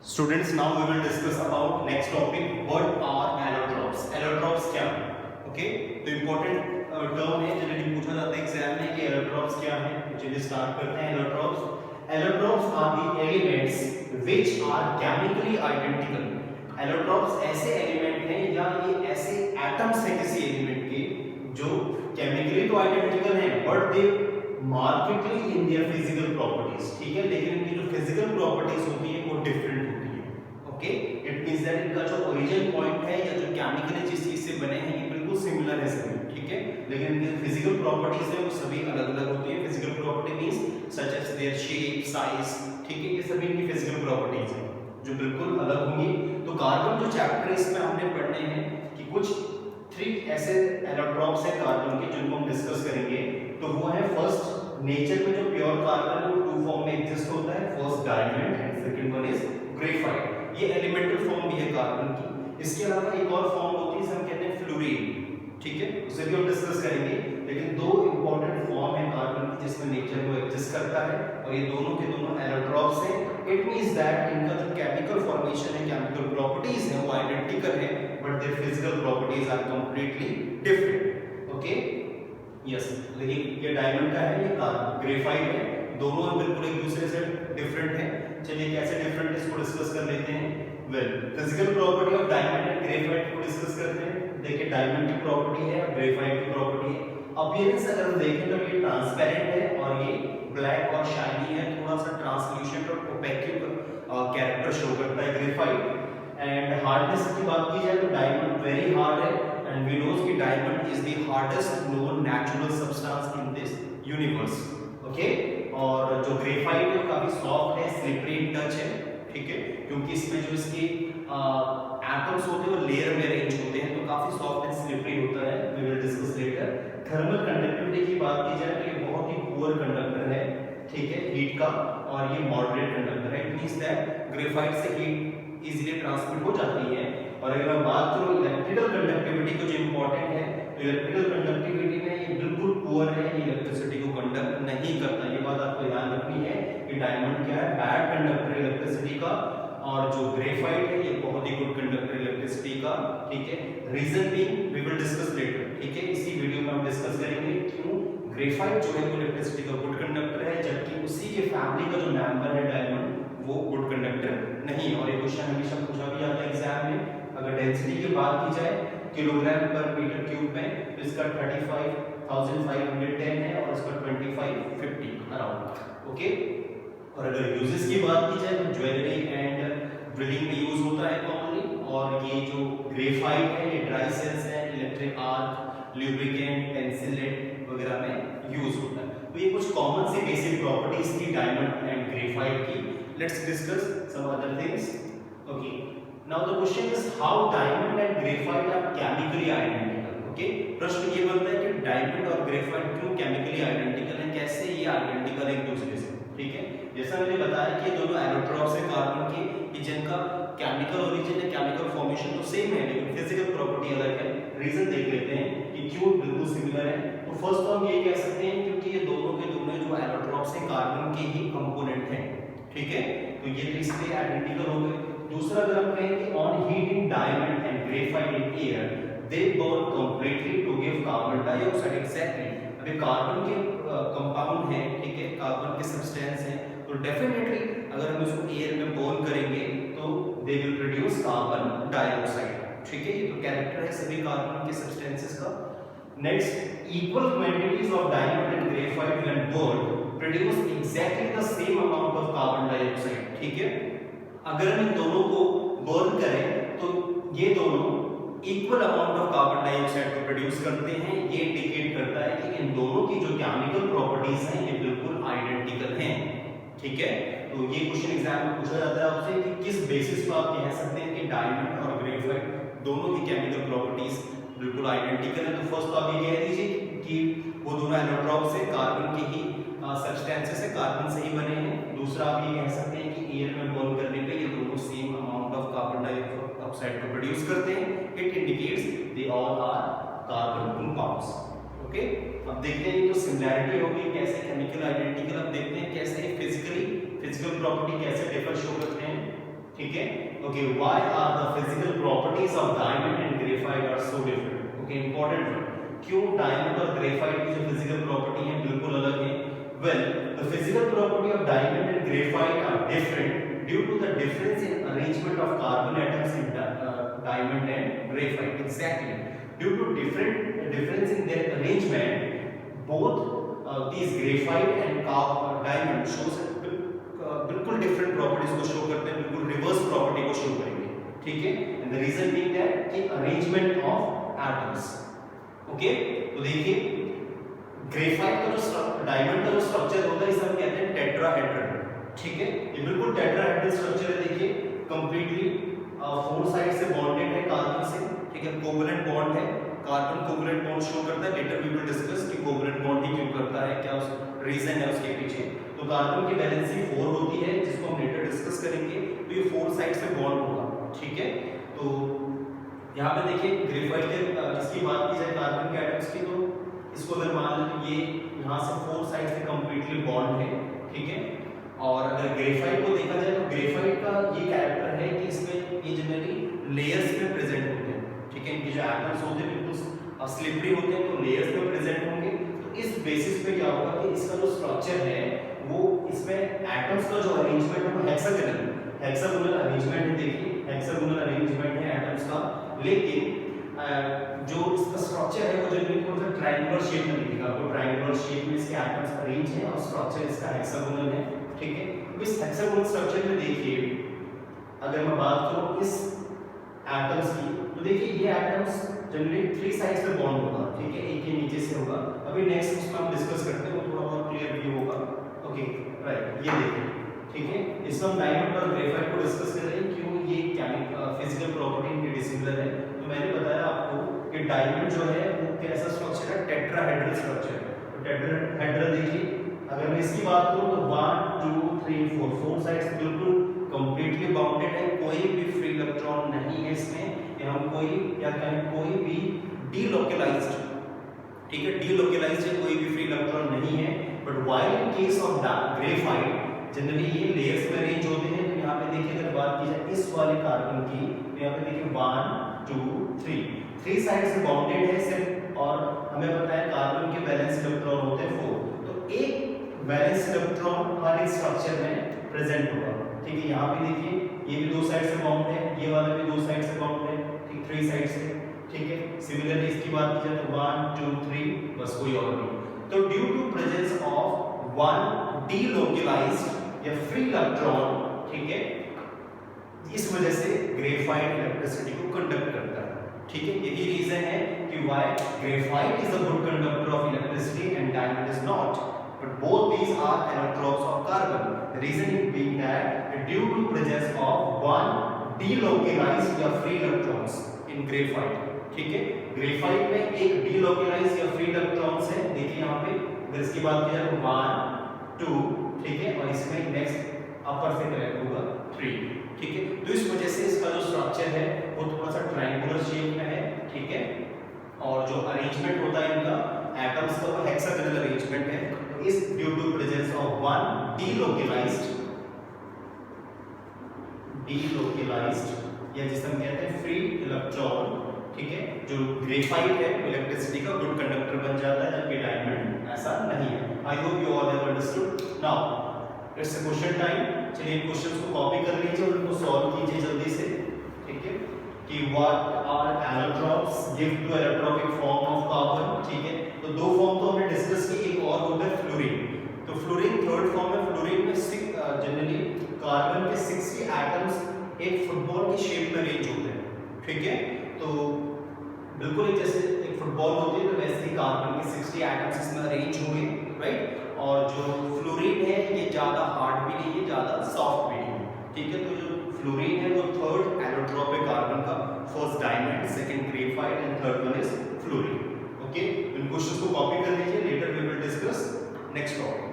Students, now we will discuss about next topic. What are allotropes? Allotropes क्या है? Okay, तो important term है generally पूछा जाता है एग्जाम में कि allotropes क्या है. चलिए स्टार्ट करते हैं. Allotropes are the elements which are chemically identical. Allotropes ऐसे एलिमेंट हैं या ये ऐसे एटम्स हैं किसी एलिमेंट के जो केमिकली तो आइडेंटिकल हैं but they markedly in their physical properties. ठीक है, लेकिन इनकी जो फिजिकल प्रॉपर्टीज होती है वो डिफरेंट होती है. ओके, इट मींस दैट इनका जो ओरिजिन पॉइंट है या जो केमिकली जिस चीज से बने हैं ये बिल्कुल सिमिलर है सभी. ठीक है, लेकिन इनकी फिजिकल प्रॉपर्टीज है वो सभी अलग-अलग होती है. Physical property means such as their shape, size. ठीक है, ये सभी इनकी फिजिकल प्रॉपर्टीज हैं जो बिल्कुल अलग होंगी. तो कार्बन जो चैप्टर है इसमें हमने पढ़ने हैं कि कुछ 3 ऐसे एलोट्रॉप्स हैं कार्बन के जिनको हम डिस्कस करेंगे. तो वो है फर्स्ट, नेचर में जो प्योर कार्बन है वो 2 फॉर्म में एग्जिस्ट होता है. First diamond and second one is graphite. ये एलिमेंटल फॉर्म भी है कार्बन की. इसके अलावा एक और फॉर्म होती है जिसे हम कहते हैं फ्लोरीन. ठीक है, उसे भी हम डिस्कस करेंगे. लेकिन 2 इंपॉर्टेंट फॉर्म है कार्बन की जिसमें नेचर वो एग्जिस्ट करता है और ये दोनों के दोनों एलोट्रॉप्स हैं. इट मींस दैट इनका जो केमिकल फॉर्मेशन है, केमिकल प्रॉपर्टीज है वो आइडेंटिकल है but their physical properties are completely different. Okay, yes, लेकिन ये डायमंड का है, ये ग्रेफाइट है. दोनों बिल्कुल एक दूसरे से डिफरेंट हैं. चलिए कैसे डिफरेंट इसको डिस्कस कर लेते हैं. Well, physical property of diamond and graphite को डिस्कस करते हैं. देखिए, डायमंड की प्रॉपर्टी है, ग्रेफाइट की प्रॉपर्टी है. अपीयरेंस अगर हम देखें तो ये ट्रांसपेरेंट है और ये ब्लैक और शाइनी है. थोड़ा सा ट्रांसल्यूसेंट और ओपेक कैरेक्टर शो करता है ग्रेफाइट. एंड हार्डनेस की बात की जाए तो डायमंड वेरी हार्ड है एंड वी नोस कि diamond is the hardest known natural substance in this universe. Okay, और जो ग्रेफाइट है काफी सॉफ्ट है, स्लिपरी इन टच है. ठीक है, क्योंकि इसमें जो इसकी एटम्स होते हैं वो लेयर में अरेंज होते हैं तो काफी सॉफ्ट एंड स्लिपरी होता है. We will discuss later. Thermal conductivity की बात की जाए तो ये बहुत ही पुअर कंडक्टर है. ठीक है, हीट का, और ये मॉडरेट कंडक्टर है. इट मींस दैट ग्रेफाइट से हीट इजीली ट्रांसमिट हो जाती है. और अगर हम बात करो इलेक्ट्रिकल कंडक्टिविटी को जो इंपॉर्टेंट है तो इलेक्ट्रिकल कंडक्टिविटी में ये बिल्कुल पुअर है, ये इलेक्ट्रिसिटी को कंडक्ट नहीं करता. ये बात आपको ध्यान रखनी है कि डायमंड क्या है, बैड कंडक्टर इलेक्ट्रिसिटी का, और जो ग्रेफाइट है ये बहुत ही गुड कंडक्टर इलेक्ट्रिसिटी का. ठीक है, रीजन भी वी विल डिस्कस लेटर. ठीक है, इसी वीडियो में हम डिस्कस करेंगे क्यों ग्रेफाइट जो है इलेक्ट्रिसिटी का गुड कंडक्टर है जबकि उसी के फैमिली का जो मेंबर है डायमंड वो गुड कंडक्टर नहीं. और ये क्वेश्चन हमेशा पूछा भी जाता है एग्जाम में. अगर डेंसिटी की बात की जाए किलोग्राम पर मीटर क्यूब में तो इसका 35,510 है और इसका 2550 अराउंड. ओके, और अगर यूजेस की बात की जाए तो ज्वेलरी एंड ड्रिलिंग में यूज होता है कॉमनली. और ये जो ग्रेफाइट है ये ड्राई सेल्स है, electric arc, lubricant, pencil lead वगैरह में यूज होता है. तो ये कुछ कॉमन सी बेसिक प्रॉपर्टीज थी डायमंड एंड ग्रेफाइट की. Let's discuss some other things. Okay. Now the question is how diamond and graphite are chemically identical. Okay. प्रश्न ये बनता है कि डायमंड और ग्रेफाइट क्यों केमिकली आइडेंटिकल हैं, कैसे ये आइडेंटिकल है एक दूसरे से. ठीक है, जैसा मैंने बताया कि दोनों एलोट्रॉप्स हैं कार्बन के कि जिनका केमिकल ओरिजिन है, केमिकल फॉर्मेशन तो सेम है लेकिन फिजिकल प्रॉपर्टी अलग है. रीजन देख लेते हैं कि क्यों बिल्कुल सिमिलर है. तो फर्स्ट तो हम ये कह सकते हैं क्योंकि ये दोनों के दोनों जो एलोट्रॉप्स हैं कार्बन के ही कंपोनेंट हैं. ठीक है, तो ये तो इसलिए आइडेंटिकल हो गए. दूसरा अगर हम कहें कि on heating diamond and graphite in air they burn completely to give carbon dioxide. Exactly, अभी कार्बन के कंपाउंड है. ठीक है, कार्बन के सब्सटेंस है तो डेफिनेटली अगर हम इसको एयर में बर्न करेंगे तो they will produce carbon dioxide. ठीक है, ये तो कैरेक्टर है सभी कार्बन के सब्सटेंसेस का. Next, equal quantities of diamond and graphite when burn produce exactly the same amount of carbon dioxide. ठीक है, अगर हम इन दोनों को बर्न करें तो ये दोनों equal amount of carbon dioxide को प्रोड्यूस करते हैं. ये इंडिकेट करता है कि इन दोनों की जो केमिकल प्रॉपर्टीज हैं ये बिल्कुल आइडेंटिकल हैं. ठीक है, तो ये क्वेश्चन एग्जाम में पूछा जाता है आपसे कि किस बेसिस पर आप कह सकते हैं कि डायमंड और ग्रेफाइट दोनों की केमिकल प्रॉपर्टीज बिल्कुल आइडेंटिकल है. तो फर्स्ट तो आप ये कह दीजिए कि वो दोनों एलोट्रॉप्स हैं, कार्बन के ही सब्सटेंसेस है, कार्बन से ही बने हैं. दूसरा आप ये कह सकते हैं कि एयर में बर्न करने पे ये दोनों same amount of carbon dioxide को प्रोड्यूस करते हैं. It indicates they all are carbon compounds. Okay, अब देखते हैं ये तो सिमिलैरिटी होगी कैसे केमिकल आइडेंटिकल. अब देखते हैं कैसे फिजिकल प्रॉपर्टी कैसे डिफर शो करते हैं. ठीक है। Okay, why are the physical properties of diamond and graphite are so different. Okay, important, क्यों डायमंड और ग्रेफाइट की जो फिजिकल प्रॉपर्टी है बिल्कुल अलग है। Well, the physical property of diamond and graphite are different due to the difference in arrangement of carbon atoms in diamond and graphite. Exactly, due to difference in their arrangement, both these graphite and diamond shows बिल्कुल different properties को show करते हैं, बिल्कुल reverse property को show करेंगे, ठीक है। And the reason being that कि अरेंजमेंट ऑफ एटम्स। ओके, तो देखिए ग्रेफाइट का जो डायमंड का जो स्ट्रक्चर होता है इसे हम कहते हैं टेट्राहेड्रल, ठीक है। ये बिल्कुल टेट्राहेड्रल स्ट्रक्चर है, देखिए कंप्लीटली फोर साइड से बॉन्डेड है कार्बन से, ठीक है। कोवलेंट बॉन्ड है, कार्बन कोवलेंट बॉन्ड शो करता है। लेटर वी विल डिस्कस कि कोवलेंट बॉन्ड ही क्यों करता है, क्या उस रीजन है उसके पीछे। तो कार्बन की वैलेंसी 4 होती है, जिसको हम लेटर डिस्कस करेंगे। तो ये 4 साइड से बॉन्ड होगा, ठीक है। तो यहाँ पे देखिए ग्रेफाइट के इसकी बात की जाए कार्बन के एटम्स की, तो इसको अगर मान लें तो ये यहाँ से 4 साइड से कंप्लीटली बॉन्ड है, ठीक है। और अगर ग्रेफाइट को देखा जाए तो ग्रेफाइट का ये कैरेक्टर है कि इसमें ये जनरली लेयर्स में प्रेजेंट होते हैं, ठीक है। इनके जो एटम्स होते हैं बिल्कुल स्लिपरी होते हैं, तो लेयर्स में प्रेजेंट होंगे। तो इस बेसिस पे क्या होगा कि इसका जो स्ट्रक्चर है वो इसमें एटम्स का जो अरेंजमेंट है वो हेक्सागोनल अरेंजमेंट है। देखिए हेक्सागोनल अरेंजमेंट है एटम्स का, लेकिन जो इसका स्ट्रक्चर है वो जनरली थोड़ा सा ट्रायंगुलर शेप में दिखेगा। आपको ट्रायंगुलर शेप में इसके एटम्स अरेंज हैं और स्ट्रक्चर इसका हेक्सागोनल है, ठीक है। इस हेक्सागोनल स्ट्रक्चर में देखिए अगर मैं बात करूं इस एटम्स की, तो देखिए ये एटम्स जनरली 3 साइड से बॉन्ड होगा, ठीक है। एक के नीचे से होगा। अभी नेक्स्ट उसमें हम डिस्कस करते हैं, वो थोड़ा और क्लियर व्यू होगा। ओके राइट, ये देखिए, ठीक है। इसमें हम डायमंड और ग्रेफाइट को डिस्कस कर रहे हैं, क्यों ये केमिकल फिजिकल प्रॉपर्टी इनकी डिसिमिलर है। तो मैंने बताया आपको कि डायमंड जो है वो कैसा स्ट्रक्चर है, टेट्राहेड्रल स्ट्रक्चर है। तो टेट्राहेड्रल देखिए अगर मैं इसकी बात करूं तो 1 2 3 4 साइड्स बिल्कुल कंप्लीटली बाउंडेड है, कोई भी फ्री इलेक्ट्रॉन नहीं है इसमें। हम कोई या कहीं कोई भी डीलोकलाइज्ड, ठीक है, डीलोकलाइज्ड है, कोई भी फ्री इलेक्ट्रॉन नहीं है। But while in case of graphite generally ये लेयर्स में अरेंज होते हैं। तो यहाँ पे देखिए अगर बात की जाए इस वाले कार्बन की, तो यहाँ पे देखिए 1 2 3 साइड से बाउंडेड है सिर्फ, और हमें पता है कार्बन के वैलेंस इलेक्ट्रॉन होते हैं 4। तो एक वैलेंस इलेक्ट्रॉन हर एक स्ट्रक्चर में प्रेजेंट होगा, ठीक है। यहाँ पे देखिए ये भी 2 साइड से बाउंड है, ये वाला भी 2 साइड से बाउंड है, ठीक, 3 साइड से, ठीक है। सिमिलरली इसकी बात की जाए तो 1 2 3 बस, कोई और नहीं। तो due to presence of one delocalized या फ्री इलेक्ट्रॉन, ठीक है, इस वजह से ग्रेफाइट इलेक्ट्रिसिटी को कंडक्ट करता है, ठीक है। यही रीजन है कि why graphite is a good conductor of electricity and diamond is not, but both these are allotropes of carbon. The reason being that due to presence of one delocalized या free electrons in graphite, ठीक है। Graphite में एक delocalized या free electrons है, देखिए यहाँ पे अगर इसकी बात की जाए तो 1 2, ठीक है, और इसमें नेक्स्ट अपर से कनेक्ट होगा 3, ठीक है। तो इस वजह से इसका जो स्ट्रक्चर है वो थोड़ा सा ट्रायंगुलर शेप में है, ठीक है। और जो अरेंजमेंट होता है इनका एटम्स का वो हेक्सागोनल अरेंजमेंट है। is due to presence of one delocalized या जिसे हम कहते हैं फ्री इलेक्ट्रॉन, ठीक है। जो ग्रेफाइट है इलेक्ट्रिसिटी का गुड कंडक्टर बन जाता है, जबकि डायमंड ऐसा नहीं है। I hope you all have understood. Now it's a question time. चलिए क्वेश्चंस को कॉपी कर लीजिए और उनको सॉल्व कीजिए जल्दी से, ठीक है। कि what are allotropes give to allotropic form of carbon, ठीक है। तो 2 फॉर्म तो हमने डिस्कस की, एक और होता है फ्लोरीन। तो फ्लोरीन थर्ड फॉर्म है। फ्लोरीन में जनरली कार्बन के 60 एटम्स एक फुटबॉल की शेप में अरेंज होते हैं, ठीक है। तो बिल्कुल एक जैसे एक फुटबॉल होती है, तो वैसे ही कार्बन के 60 एटम्स इसमें अरेंज होंगे, राइट। और जो फ्लोरीन है ये ज्यादा हार्ड भी नहीं है, ज्यादा सॉफ्ट भी नहीं है, ठीक है। तो जो फ्लोरीन है वो थर्ड एलोट्रोप है कार्बन का, first diamond, second graphite and third one is fullerene. Okay, इन क्वेश्चंस को कॉपी कर लीजिए, later we will discuss next topic.